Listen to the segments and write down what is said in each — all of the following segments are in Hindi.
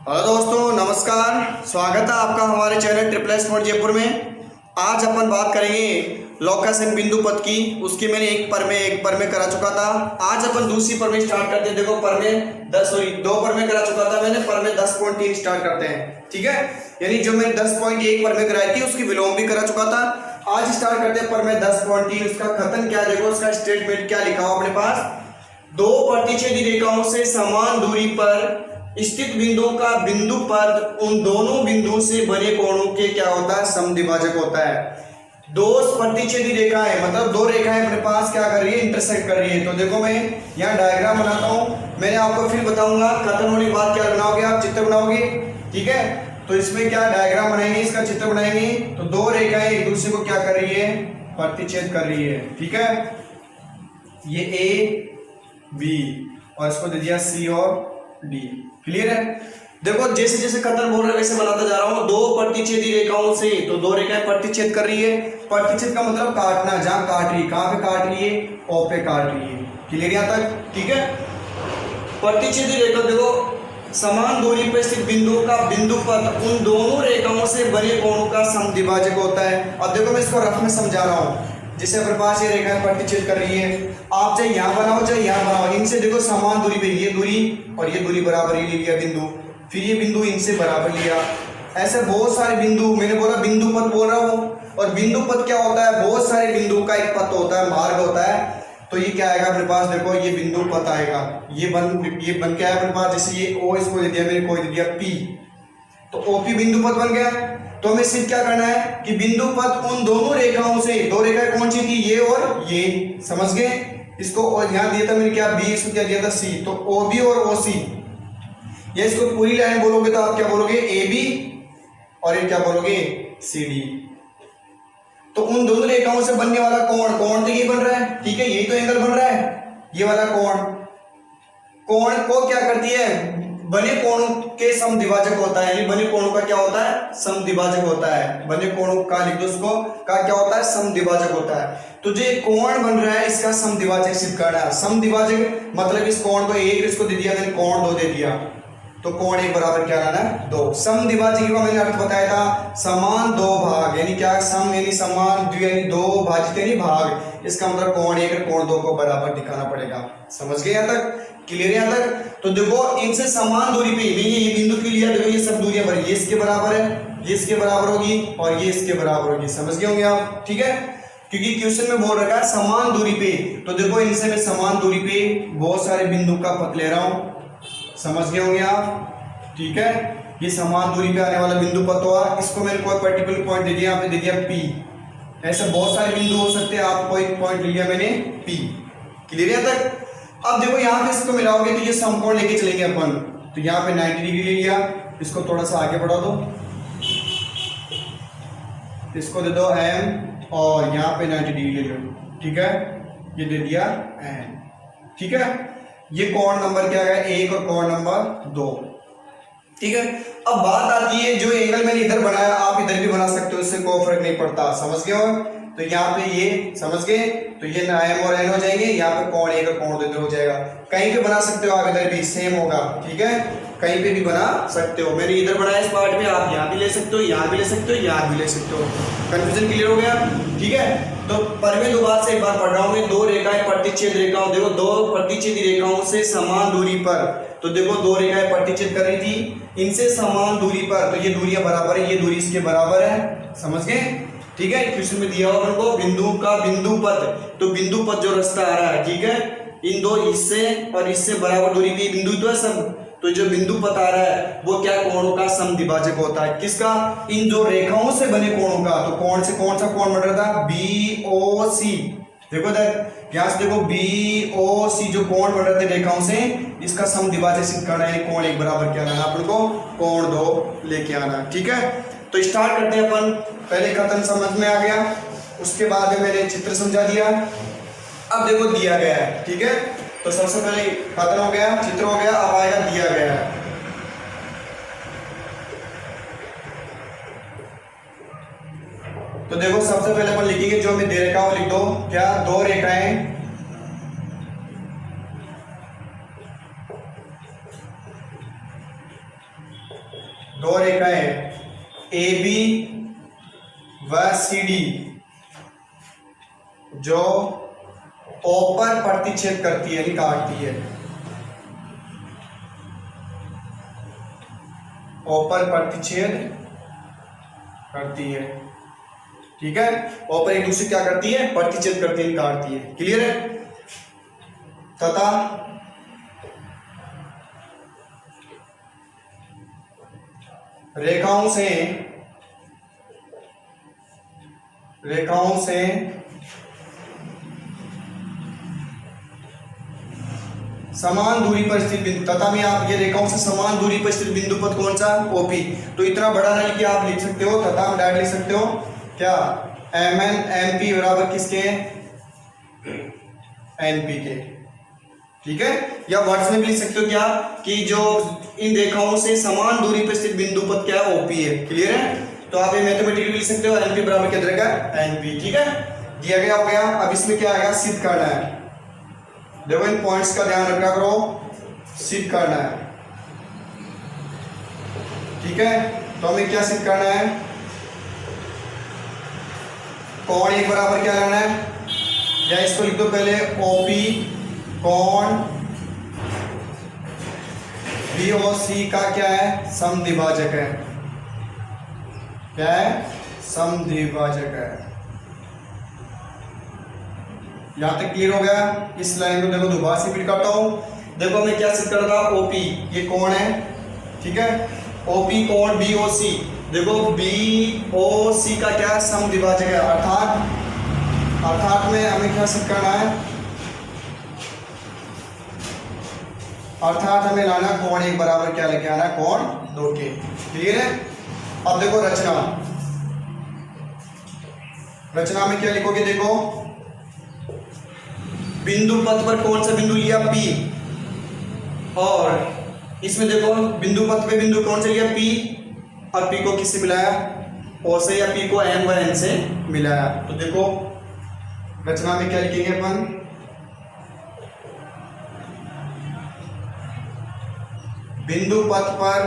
हेलो दोस्तों, नमस्कार। स्वागत है आपका हमारे channel triple S sport Jaipur में। आज अपन बात करेंगे लॉकस एंड बिंदु पद की। उसकी मैंने एक पर में करा चुका था। आज अपन दूसरी पर में स्टार्ट करते हैं। देखो पर में 2 पर में करा चुका था मैंने, पर में 10.3 स्टार्ट करते हैं। ठीक है, यानी जो मैंने 10.1 पर में कराई थी उसकी विलोम भी करा चुका था। आज स्टार्ट करते हैं पर में 10.3। उसका कथन क्या है, देखो उसका स्टेटमेंट क्या लिखा हुआ अपने पास। 2 प्रतिच्छेदी रेखाओं से समान दूरी पर स्थित बिंदुओं का बिंदु पद उन दोनों बिंदुओं से बने कोणों के क्या होता है, समद्विभाजक होता है। 2 प्रतिच्छेदी रेखाएं मतलब 2 रेखाएं अपने पास क्या कर रही है, इंटरसेक्ट कर रही है। तो देखो मैं यहाँ डायग्राम बनाता हूँ, मैंने आपको फिर बताऊंगा खत्म होने के बाद क्या बनाओगे, आप चित्र बनाओगे। ठीक है, तो इसमें क्या डायग्राम बनाएंगे, इसका चित्र बनाएंगे। तो 2 रेखाएं एक दूसरे को क्या कर रही है, प्रतिच्छेद कर रही है। ठीक है, ये ए बी और इसको दे दिया सी और डी। क्लियर है। देखो जैसे जैसे कथन बोल रहे वैसे बनाता जा रहा हूं। 2 प्रतिच्छेदी रेखाओं से, तो 2 रेखाएं प्रतिच्छेद कर रही है। प्रतिच्छेद का मतलब काटना, जहां काट रही है, कहां पे काट रही है, ओ पे काट रही है। क्लियर यहां तक। ठीक है, प्रतिच्छेदी रेखा देखो समान दूरी पर स्थित बिंदुओं का बिंदु पद उन दोनों रेखाओं से बने कोणों का समद्विभाजक होता है। अब देखो मैं इसको रफ में समझा रहा हूं। जिसे अपने पास ये रेखाएं प्रतिच्छेद कर रही है, आप चाहे यहाँ बनाओ चाहे यहाँ बनाओ, इनसे देखो समान दूरी पे ये दूरी और ये दूरी बराबर ही ले लिया बिंदु, फिर ये बिंदु इनसे बराबर लिया। ऐसे बहुत सारे बिंदु, मैंने बोला बिंदु पद बोल रहा हूँ। और बिंदु पद क्या होता है, बहुत सारे बिंदु का एक पथ होता है, मार्ग होता है। तो ये क्या आएगा अपने पास, देखो ये बिंदु पथ आएगा। ये बन क्या है अपने पास, जैसे ये ओ इसको दे दिया मैंने, कोई दे दिया पी, तो ओपी बिंदु पथ बन गया। तो हमें सिर्फ क्या करना है कि बिंदु पथ उन दोनों रेखाओं से, 2 रेखाएं कौन सी थी, ये और ये, समझ गए। इसको और यहां दिया था मैंने क्या, बी, इसको क्या दिया था सी, तो ओ बी और ओ सी। ये इसको पूरी लाइन बोलोगे तो आप क्या बोलोगे, ए बी, और ये क्या बोलोगे, सी डी। तो उन दोनों रेखाओं से बनने वाला कोण तो ये बन रहा है। ठीक है, यही तो एंगल बन रहा है, ये वाला कोण को क्या करती है, बने कोणों के समद्विभाजक होता है। यानी बने कोणों का क्या होता है, समद्विभाजक होता है। बने कोणों का लिख दो, उसको का क्या होता है, समद्विभाजक होता है। तो जो कोण बन रहा है इसका समद्विभाजक सिद्ध करना है। समद्विभाजक मतलब इस कोण को 1 इसको दे दिया मैंने, कोण 2 दे दिया, तो कोण 1 बराबर क्या लाना है, 2। समद्विभाजक का मैंने अर्थ बताया था, समान 2 भाग, यानी क्या, सम यानी समान, द्वि यानी 2, भाजित यानी भाग। इसका मतलब कोण 1 और कोण 2 को बराबर दिखाना पड़ेगा। समझ गए यहाँ तक, क्लियर यहाँ तक। तो देखो इनसे समान दूरी पे ये बिंदु के लिए, देखो ये सब दूरियां बड़ी, ये इसके बराबर है, ये इसके बराबर होगी और ये इसके बराबर होगी। समझ गए होंगे आप। ठीक है, क्योंकि क्वेश्चन में बोल रखा है समान दूरी पे, तो देखो इनसे मैं समान दूरी पे बहुत सारे बिंदु का पथ ले रहा हूं। समझ गए होंगे आप। ठीक है, ये समान दूरी पे आने वाला बिंदु पथ हुआ। इसको मैंने कोई पर्टिकुलर पॉइंट दे दिया, यहाँ पे दे दिया पी। ऐसे बहुत सारे बिंदु हो सकते हैं, आप कोई पॉइंट ले लिया मैंने पी। क्लियर है तक। अब देखो यहाँ पे इसको मिलाओगे तो ये समकोण लेके चलेंगे अपन। तो यहाँ पे 90 डिग्री ले लिया, इसको थोड़ा सा आगे बढ़ा दो, इसको दे दो एम, और यहाँ पे 90 डिग्री ले लो। ठीक है, ये दे दिया एम। ठीक है, ये कोण नंबर क्या है, 1 और कोण नंबर 2। ठीक है, अब बात आती है जो एंगल मैंने इधर बनाया आप इधर भी बना सकते हो, इससे कोई फर्क नहीं पड़ता। समझ गए हो। तो यहाँ पे ये समझ गए, तो ये एम और एन हो जाएंगे, यहाँ पे कोण 1 और कोण 2 इधर हो जाएगा। कहीं पे बना सकते हो आप, इधर भी सेम होगा। ठीक है, कहीं पे भी बना सकते हो। मैंने इधर बनाया इस पार्ट में, आप यहाँ भी ले सकते हो, यहाँ भी ले सकते हो, यहाँ भी ले सकते हो। कंफ्यूजन क्लियर हो गया। ठीक है, तो पर में दोबारा से एक बार पढ़ रहा हूँ मैं। 2 रेखाएं प्रतिच्छेद रेखाओं, देखो 2 प्रतिच्छेदी रेखाओं से समान दूरी पर, तो देखो 2 रेखाएं प्रतिच्छेद कर रही थी, इनसे समान दूरी पर, तो ये दूरियां बराबर है, ये दूरी इसके बराबर है। समझ गए। ठीक है, क्वेश्चन में दिया हुआ हमको बिंदु का बिंदु पथ, तो बिंदु पथ जो रास्ता आ रहा है, ठीक है, इन 2 इससे और इससे बराबर दूरी पे बिंदु तो है सब। तो जो बिंदु पथ आ रहा है वो क्या, कोणों का समद्विभाजक होता है। किसका, इन 2 रेखाओं से बने कोणों का। तो कौन से कौन सा कोण बन रहा था, बी ओ सी। देखो यहाँ से देखो बी ओ सी जो कोण बन रहे थे रेखाओं से, इसका समद्विभाजक सिद्ध करना है। कोण 1 बराबर क्या लाना अपन को, कोण 2 लेके आना। ठीक है, तो स्टार्ट करते हैं अपन। पहले कथन समझ में आ गया, उसके बाद में मैंने चित्र समझा दिया। अब देखो दिया गया है। ठीक है, तो सबसे पहले कथन हो गया, चित्र हो गया, अब आएगा दिया गया है। तो देखो सबसे पहले अपन लिखेंगे जो हमें दे रखा है वो लिख दो। क्या, 2 रेखाएं, दो रेखाएं ए बी व सी डी जो ओ पर प्रतिच्छेद करती है, काटती है, ओ पर प्रतिच्छेद करती है, ठीक है। ओ पर एक दूसरे क्या करती है, प्रतिच्छेद करती है, काटती है, क्लियर है। तथा रेखाओं से समान दूरी पर स्थित बिंदु, तथा में आप ये रेखाओं से समान दूरी पर स्थित बिंदु पद कौन सा, ओपी। तो इतना बड़ा नहीं कि आप लिख सकते हो, तथा में डायरेक्ट लिख सकते हो क्या, एम एन एम पी बराबर किसके, एन पी के, ठीक है। या वर्ड्स में भी लिख सकते हो क्या कि जो इन रेखाओं से समान दूरी पर स्थित बिंदु पद क्या है, ओपी है, क्लियर है। तो आप ये मैथमेटिकली लिख सकते हो, एनपी बराबर क्या रहेगा, एनपी, ठीक है। दिया गया हो गया। अब इसमें क्या आएगा, सिद्ध करना है। देखो इन पॉइंट्स का ध्यान रखा करो, सिद्ध करना है, ठीक है। तो हमें क्या सिद्ध करना है, कोण एक बराबर क्या लेना है, या इसको लिख दो पहले, ओपी कोण बी और सी का क्या है, समद्विभाजक है, क्या है, समद्विभाजक है। यहां तक क्लियर हो गया। इस लाइन को देखो दोबारा से फिर करता हूं। देखो मैं क्या सिद्ध कर रहा था, ओपी ये कोण है, ठीक है, ओपी कोण बी ओ सी, देखो बी ओ सी का क्या है, समद्विभाजक है, अर्थात में हमें क्या सिद्ध करना है, अर्थात हमें लाना कोण एक बराबर क्या लेके आना, कोण दो के, क्लियर है। अब देखो रचना में क्या लिखोगे, देखो बिंदु पथ पर कौन सा बिंदु लिया, P, और इसमें देखो बिंदु पथ पे बिंदु कौन सा लिया, P, और P को किससे मिलाया, O से, या P को M व N से मिलाया। तो देखो रचना में क्या लिखेंगे अपन, बिंदु पथ पर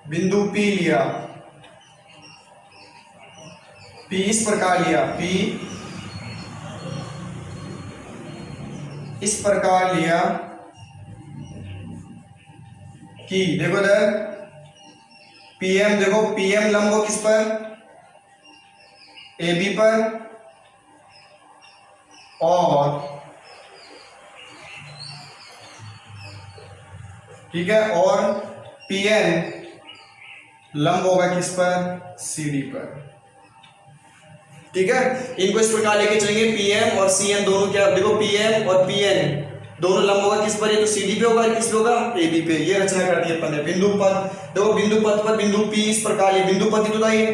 बिंदु P लिया, P इस प्रकार लिया, P इस प्रकार लिया कि देखो इधर PM, देखो PM लंब हो किस पर, AB पर, और ठीक है, और PN लंब होगा किस पर, CD पर, ठीक है। इनको इस प्रकार लेके चलेंगे, PM और CN दोनों क्या, देखो PM और PN दोनों लंब होगा किस पर, ये तो CD पे होगा, किस पे होगा, AB पे। ये रचना कर दी अपन ने। बिंदु पथ, देखो बिंदु पथ पर बिंदु P इस प्रकार, ये बिंदु पथ ही तो था, ये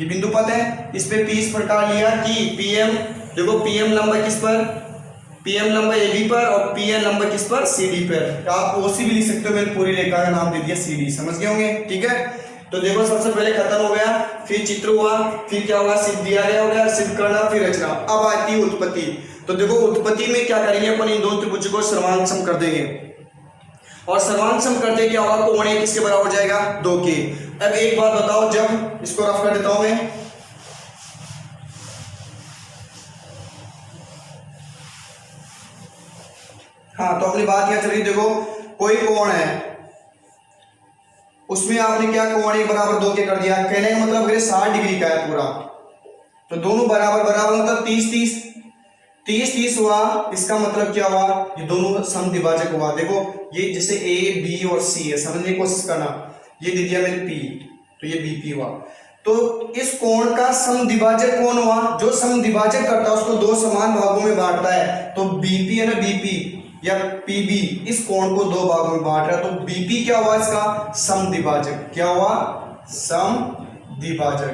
बिंदु पथ है, इस पे P इस प्रकार लिया कि PM, देखो PM लंब है किस पर, PM लंब है AB पर, और PN लंब है किस पर, CD पर। आप OC भी लिख सकते हो, मैंने पूरी रेखा का नाम दे दिया CD, समझ गए होंगे, ठीक है। तो देखो सबसे पहले खत्म हो गया, फिर चित्र हुआ, फिर क्या हुआ, सिद्ध दिया गया हो गया, सिद्ध करना, फिर रचना। अब आती है उत्पत्ति। तो देखो उत्पत्ति में क्या करेंगे अपन, इन दो त्रिभुज को सर्वांग कर देंगे, और सर्वांग सम करते क्या होगा, कोण ए किसके बराबर हो जाएगा, 2 के। अब एक बात बताओ, जब इसको रफ कर देता हूं मैं, हाँ, तो अपनी बात क्या चल रही, देखो कोई कोण है, उसमें आपने क्या कोण एक बराबर 2 के कर दिया, कहने का मतलब 60 डिग्री का है पूरा, तो दोनों बराबर बराबर मतलब 30 हुआ। इसका मतलब क्या हुआ, ये दोनों समद्विभाजक हुआ। देखो ये जैसे A, B और C है, समझने की कोशिश करना, ये दे दिया मैंने P, तो ये BP हुआ। तो इस कोण का समद्विभाजक कौन हुआ, जो समद्विभाजक करता है उसको 2 समान भागों में बांटता है। तो BP है ना, BP या PB इस कोण को 2 भागों में बांट रहा है, तो BP क्या हुआ, इसका समद्विभाजक। क्या हुआ, समद्विभाजक,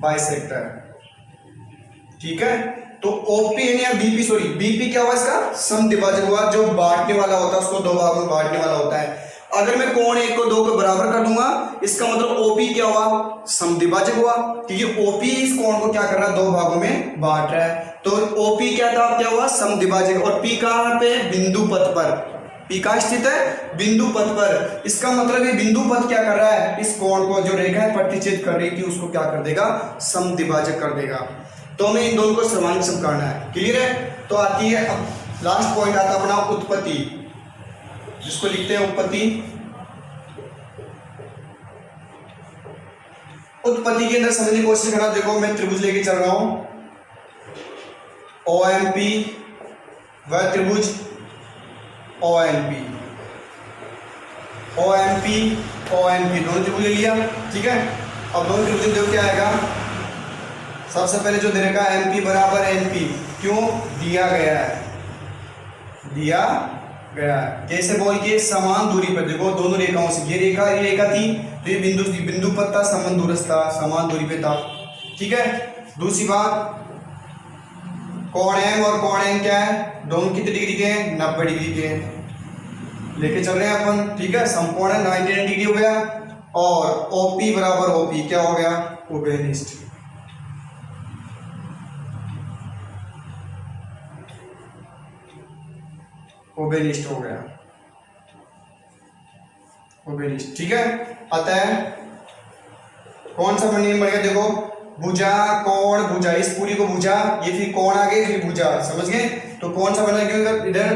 बाइसेक्टर, ठीक है। तो OP है या BP क्या हुआ, इसका समद्विभाजक हुआ, जो बांटने वाला होता है उसको 2 भागों में बांटने वाला होता है। अगर मैं कोण 1 को 2 के बराबर कर दूंगा, इसका मतलब OP क्या हुआ, समद्विभाजक हुआ, क्योंकि OP इस कोण को क्या कर रहा है, 2 भागों में बांट रहा है। तो OP क्या था, क्या हुआ, समद्विभाजक। और P कहां पे, बिंदु पथ पर, P कहाँ स्थित है? बिंदु पथ पर। इसका मतलब ये बिंदु पथ क्या कर रहा है? इस कोण को, जो रेखा प्रतिच्छेद कर रही थी, उसको क्या कर देगा? समद्विभाजक कर देगा। तो हमें इन दोनों को सर्वांग सम करना है। क्लियर है? तो आती है अब लास्ट पॉइंट आता है अपना उत्पत्ति, जिसको लिखते हैं उत्पत्ति। उत्पत्ति के अंदर समझने की कोशिश करना। देखो मैं त्रिभुज लेके चल रहा हूं, OMP व त्रिभुज ONP, OMP दोनों त्रिभुज ले लिया। ठीक है, अब दोनों त्रिभुज देखो क्या आएगा। सबसे पहले जो दे रखा है MP बराबर NP, क्यों दिया गया है? कैसे बोल के? समान दूरी पर। देखो दोनों रेखाओं से, ये रेखा थी, तो ये बिंदु पथ था, समान दूरस्थ था, समान दूरी पे था। ठीक है, दूसरी बात, कोण M और कोण N क्या है? दोनों कितने डिग्री के हैं? 90 डिग्री के हैं। लेके चल रहे हैं अपन। ठीक है, समकोण है, 99 डिग्री हो गया। और OP बराबर OP क्या हो गया? उभयनिष्ठ। उभयनिष्ठ हो गया, उभयनिष्ठ। ठीक है, अतः कौन सा नियम बढ़ गया? देखो, भुजा कोण भुजा, इस पूरी को भुजा, ये फिर कोण आ गए, फिर भुजा, समझ गए? तो कौन सा बना? क्योंकि इधर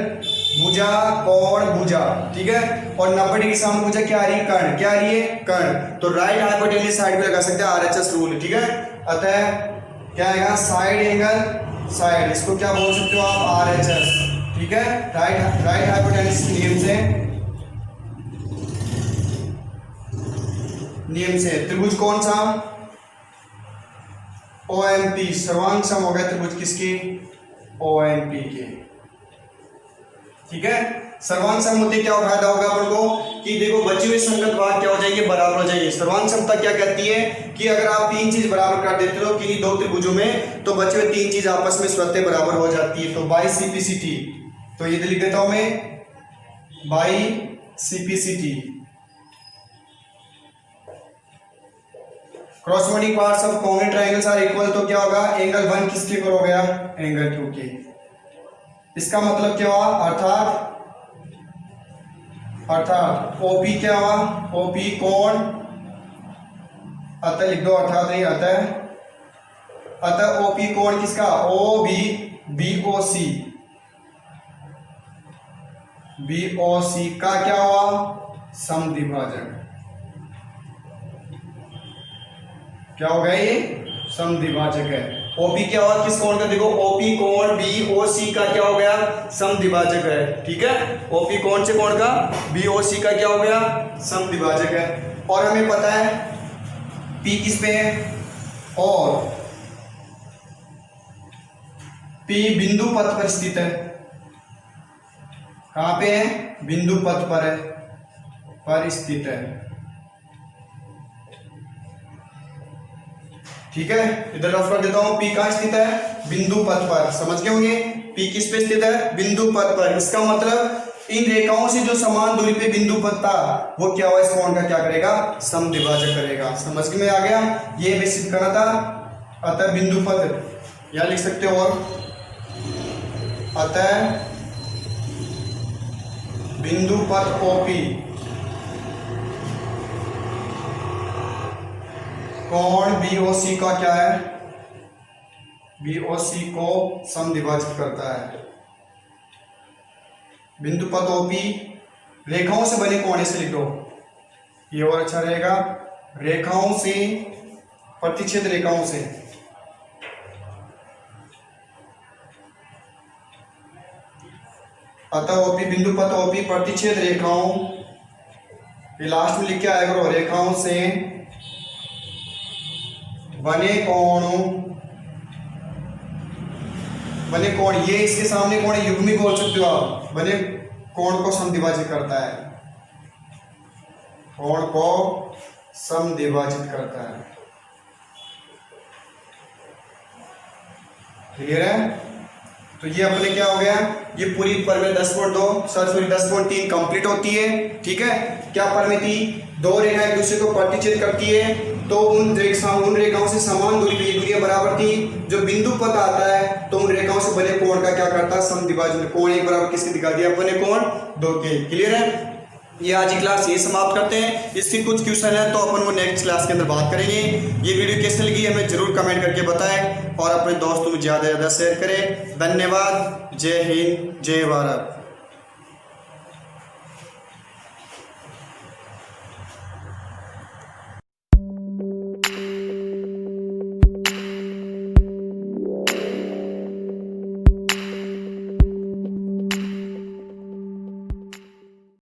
भुजा कोण भुजा। ठीक है, और 90 डिग्री सामने भुजा क्या आ रही है? कर्ण। क्या आ रही है? कर्ण। तो राइट हाइपोटेन्यूज साइड पे लगा सकते हैं RHS रूल। ठीक है, अतः क्या आएगा? साइड एंगल साइड, इसको क्या बोल सकते हो आप? RHS। ठीक है, राइट हाइपोटेन्यूज नियम से त्रिभुज कौन सा? OMP। सर्वांग सम हो गया त्रिभुज किसके? OMP के। ठीक है, सर्वांग सम होते क्या फायदा होगा अपन को? कि देखो बची हुई संगत भाग क्या हो जाएंगे? बराबर हो जाएंगे। सर्वांग समता क्या कहती है? कि अगर आप तीन चीज बराबर कर देते हो किन्हीं दो त्रिभुजों में, तो बचे हुए तीन चीज आपस में स्वतः बराबर हो जाती है। तो बाई CPCT, तो ये लिख देता हूं मैं, by CPCT, corresponding parts of congruent triangles are equal. तो क्या होगा? एंगल 1 किसके इक्वल हो गया? एंगल 2 के। इसका मतलब क्या हुआ? अर्थात OP क्या हुआ? OP कोण, अतः लिख दो अर्थात नहीं, अतः OP कोण किसका? BOC का क्या हुआ? समद्विभाजक। क्या हो गया? ये समद्विभाजक है। OP क्या हुआ? किस कोण का? देखो OP कोण BOC का क्या हो गया? समद्विभाजक है। ठीक है, OP कौन से कोण का? BOC का क्या हो गया? समद्विभाजक है। और हमें पता है P किस पे है? और P बिंदु पथ पर स्थित है। कहां पे है? बिंदु पथ पर स्थित है। ठीक है, इधर रफ कर देता हूं। P कहां स्थित है? बिंदु पथ पर। समझ गए होंगे? P किस पे स्थित है? बिंदु पथ पर। इसका मतलब इन रेखाओं से जो समान दूरी पे बिंदु पथ था, वो क्या हुआ? इस कोण का क्या करेगा? समद्विभाजक करेगा। समझ में आ गया? ये हमें सिद्ध करना था। अतः बिंदु पथ यहां लिख सकते हो, और अतः बिंदु पथ OP कोण BOC का क्या है? BOC को समद्विभाजित करता है। बिंदु पथ OP रेखाओं से बने कोण, से लिख दो, ये और अच्छा रहेगा। रेखाओं से, प्रतिच्छेद रेखाओं से, अतः OP बिंदु पथ OP प्रतिच्छेद रेखाओं, ये लास्ट में लिख के आया करो, रेखाओं से बने कोण, ये इसके सामने कोण युग्मिक बोल सकते हो आप। बने कोण को समद्विभाजित करता है, कोण को समद्विभाजित करता है। क्लियर है? तो ये अपने क्या हो गया? ये पूरी परमें 10.3 कंप्लीट होती है। ठीक है, क्या परमें थी? दो रेखाएं एक दूसरे को प्रतिच्छेद करती है, तो उन रेखाओं से समान दूरी पे, दूरियां बराबर थी। जो बिंदु पथ आता है तो उन रेखाओं से पहले कोण का क्या करता है, सम विभाजन। कोण एक बराबर किसके दिखा दिया अपन ने, कोण 2 के। क्लियर है। ये आज की क्लास ये समाप्त करते हैं। इसकी कुछ क्वेश्चन है तो अपन वो नेक्स्ट क्लास के अंदर बात करेंगे। ये वीडियो कैसे लगी हमें जरूर कमेंट करके बताएं और अपने दोस्तों में ज़्यादा से ज़्यादा शेयर करें। धन्यवाद। जय हिंद, जय भारत।